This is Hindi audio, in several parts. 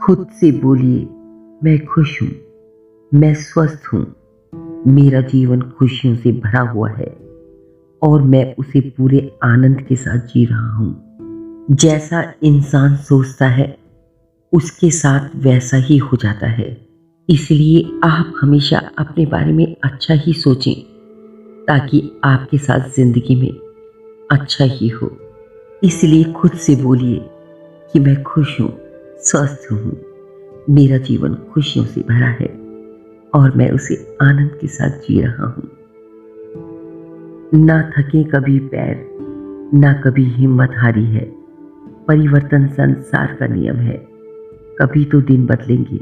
खुद से बोलिए, मैं खुश हूँ, मैं स्वस्थ हूँ, मेरा जीवन खुशियों से भरा हुआ है और मैं उसे पूरे आनंद के साथ जी रहा हूँ। जैसा इंसान सोचता है उसके साथ वैसा ही हो जाता है। इसलिए आप हमेशा अपने बारे में अच्छा ही सोचें ताकि आपके साथ जिंदगी में अच्छा ही हो। इसलिए खुद से बोलिए कि मैं खुश हूँ, स्वस्थ हूँ, मेरा जीवन खुशियों से भरा है और मैं उसे आनंद के साथ जी रहा हूँ। ना थके कभी पैर, ना कभी हिम्मत हारी है। परिवर्तन संसार का नियम है, कभी तो दिन बदलेंगे।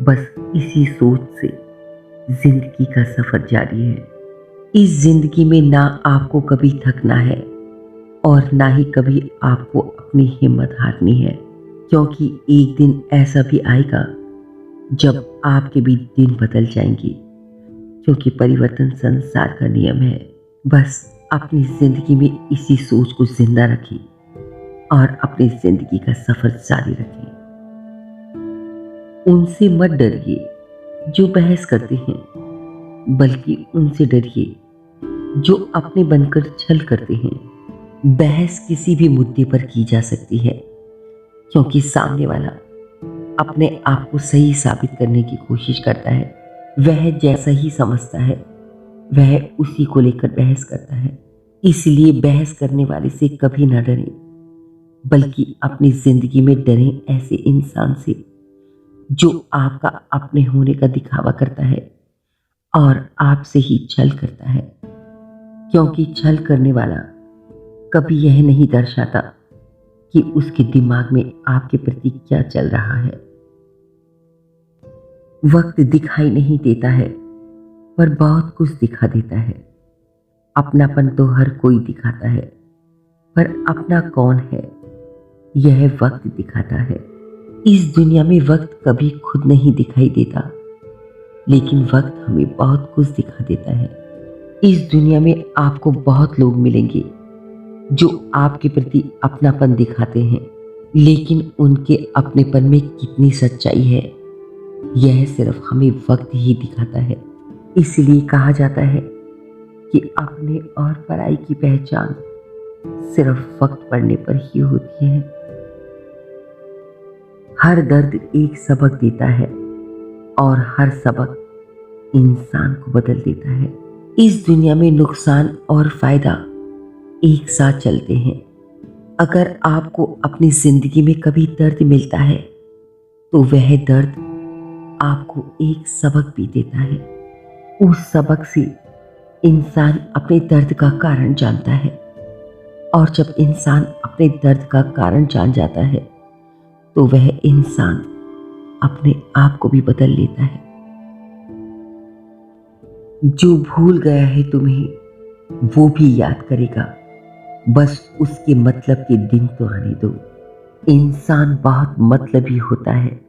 बस इसी सोच से जिंदगी का सफर जारी है। इस जिंदगी में ना आपको कभी थकना है और ना ही कभी आपको अपनी हिम्मत हारनी है, क्योंकि एक दिन ऐसा भी आएगा जब आपके भी दिन बदल जाएंगे। क्योंकि परिवर्तन संसार का नियम है। बस अपनी जिंदगी में इसी सोच को जिंदा रखें और अपनी जिंदगी का सफर जारी रखें। उनसे मत डरिए जो बहस करते हैं, बल्कि उनसे डरिए जो अपने बनकर छल करते हैं। बहस किसी भी मुद्दे पर की जा सकती है, क्योंकि सामने वाला अपने आप को सही साबित करने की कोशिश करता है। वह जैसा ही समझता है वह उसी को लेकर बहस करता है। इसलिए बहस करने वाले से कभी न डरें, बल्कि अपनी जिंदगी में डरें ऐसे इंसान से जो आपका अपने होने का दिखावा करता है और आपसे ही छल करता है। क्योंकि छल करने वाला कभी यह नहीं दर्शाता कि उसके दिमाग में आपके प्रति क्या चल रहा है। वक्त दिखाई नहीं देता है, पर बहुत कुछ दिखा देता है। अपनापन तो हर कोई दिखाता है, पर अपना कौन है यह वक्त दिखाता है। इस दुनिया में वक्त कभी खुद नहीं दिखाई देता, लेकिन वक्त हमें बहुत कुछ दिखा देता है। इस दुनिया में आपको बहुत लोग मिलेंगे जो आपके प्रति अपनापन दिखाते हैं, लेकिन उनके अपनेपन में कितनी सच्चाई है यह सिर्फ हमें वक्त ही दिखाता है। इसलिए कहा जाता है कि अपने और पराई की पहचान सिर्फ वक्त पड़ने पर ही होती है। हर दर्द एक सबक देता है और हर सबक इंसान को बदल देता है। इस दुनिया में नुकसान और फायदा एक साथ चलते हैं। अगर आपको अपनी जिंदगी में कभी दर्द मिलता है तो वह दर्द आपको एक सबक भी देता है। उस सबक से इंसान अपने दर्द का कारण जानता है, और जब इंसान अपने दर्द का कारण जान जाता है तो वह इंसान अपने आप को भी बदल लेता है। जो भूल गया है तुम्हें वो भी याद करेगा, बस उसके मतलब के दिन तो आने दो। इंसान बहुत मतलबी होता है।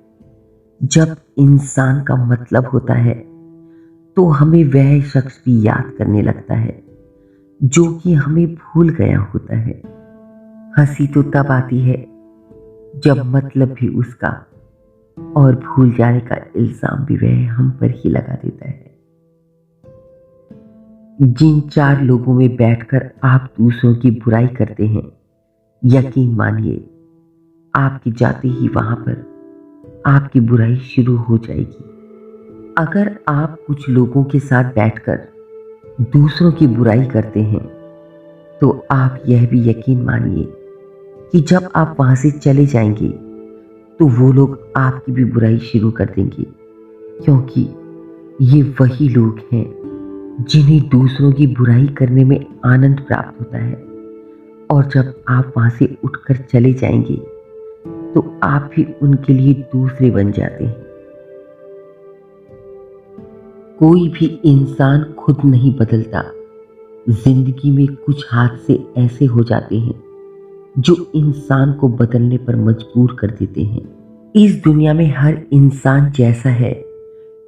जब इंसान का मतलब होता है तो हमें वह शख्स भी याद करने लगता है जो कि हमें भूल गया होता है। हंसी तो तब आती है जब मतलब भी उसका और भूल जाने का इल्जाम भी वह हम पर ही लगा देता है। जिन चार लोगों में बैठकर आप दूसरों की बुराई करते हैं, यकीन मानिए आपकी जाते ही वहां पर आपकी बुराई शुरू हो जाएगी। अगर आप कुछ लोगों के साथ बैठकर दूसरों की बुराई करते हैं तो आप यह भी यकीन मानिए कि जब आप वहां से चले जाएंगे तो वो लोग आपकी भी बुराई शुरू कर देंगे, क्योंकि ये वही लोग हैं जिन्हें दूसरों की बुराई करने में आनंद प्राप्त होता है। और जब आप वहां से उठकर चले जाएंगे तो आप भी उनके लिए दूसरे बन जाते हैं। कोई भी इंसान खुद नहीं बदलता। जिंदगी में कुछ हादसे ऐसे हो जाते हैं जो इंसान को बदलने पर मजबूर कर देते हैं। इस दुनिया में हर इंसान जैसा है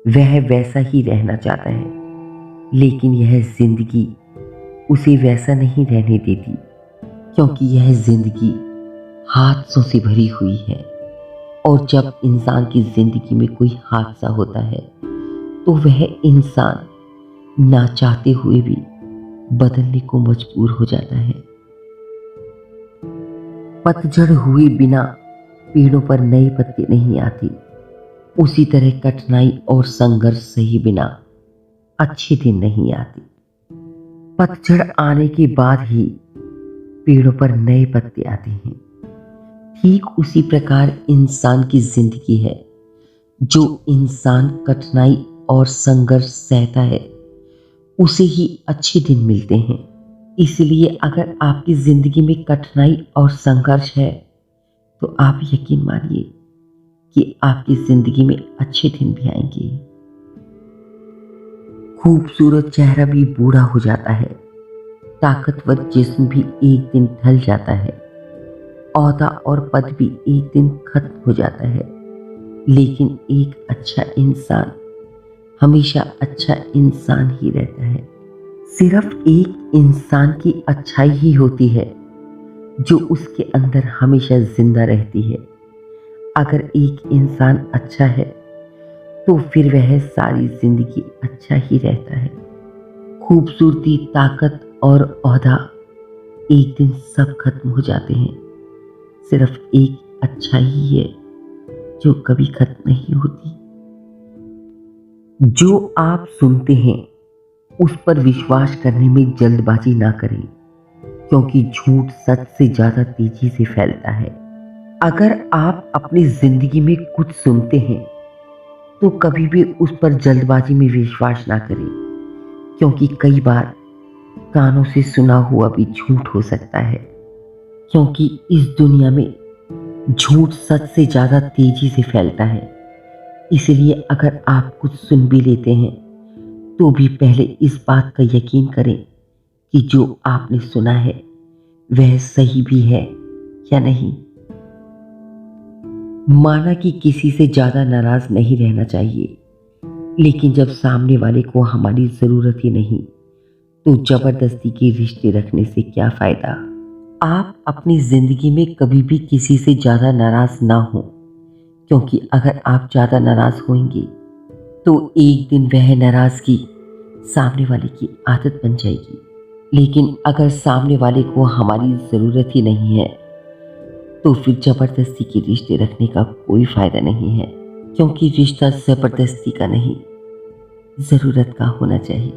वह वैसा ही रहना चाहता है, लेकिन यह जिंदगी उसे वैसा नहीं रहने देती, क्योंकि यह जिंदगी हादसों से भरी हुई है। और जब इंसान की जिंदगी में कोई हादसा होता है तो वह इंसान ना चाहते हुए भी बदलने को मजबूर हो जाता है। पतझड़ हुए बिना पेड़ों पर नए पत्ते नहीं आते, उसी तरह कठिनाई और संघर्ष सही बिना अच्छे दिन नहीं आते। पतझड़ आने के बाद ही पेड़ों पर नए पत्ते आते हैं। ठीक उसी प्रकार इंसान की जिंदगी है। जो इंसान कठिनाई और संघर्ष सहता है उसे ही अच्छे दिन मिलते हैं। इसलिए अगर आपकी जिंदगी में कठिनाई और संघर्ष है तो आप यकीन मानिए कि आपकी जिंदगी में अच्छे दिन भी आएंगे। खूबसूरत चेहरा भी बूढ़ा हो जाता है, ताकतवर जिस्म भी एक दिन ढल जाता है, ओहदा और पद भी एक दिन खत्म हो जाता है, लेकिन एक अच्छा इंसान हमेशा अच्छा इंसान ही रहता है। सिर्फ एक इंसान की अच्छाई ही होती है जो उसके अंदर हमेशा जिंदा रहती है। अगर एक इंसान अच्छा है तो फिर वह सारी जिंदगी अच्छा ही रहता है। खूबसूरती, ताकत और ओहदा एक दिन सब खत्म हो जाते हैं। सिर्फ एक अच्छाई ही है जो कभी खत्म नहीं होती। जो आप सुनते हैं उस पर विश्वास करने में जल्दबाजी ना करें, क्योंकि झूठ सच से ज्यादा तेजी से फैलता है। अगर आप अपनी जिंदगी में कुछ सुनते हैं तो कभी भी उस पर जल्दबाजी में विश्वास ना करें, क्योंकि कई बार कानों से सुना हुआ भी झूठ हो सकता है। क्योंकि इस दुनिया में झूठ सच से ज्यादा तेजी से फैलता है। इसलिए अगर आप कुछ सुन भी लेते हैं तो भी पहले इस बात का यकीन करें कि जो आपने सुना है वह सही भी है या नहीं। माना कि किसी से ज्यादा नाराज नहीं रहना चाहिए, लेकिन जब सामने वाले को हमारी जरूरत ही नहीं तो जबरदस्ती के रिश्ते रखने से क्या फायदा। आप अपनी जिंदगी में कभी भी किसी से ज्यादा नाराज ना हो, क्योंकि अगर आप ज्यादा नाराज होंगे तो एक दिन वह नाराजगी सामने वाले की आदत बन जाएगी। लेकिन अगर सामने वाले को हमारी जरूरत ही नहीं है तो फिर जबरदस्ती के रिश्ते रखने का कोई फायदा नहीं है, क्योंकि रिश्ता जबरदस्ती का नहीं, जरूरत का होना चाहिए।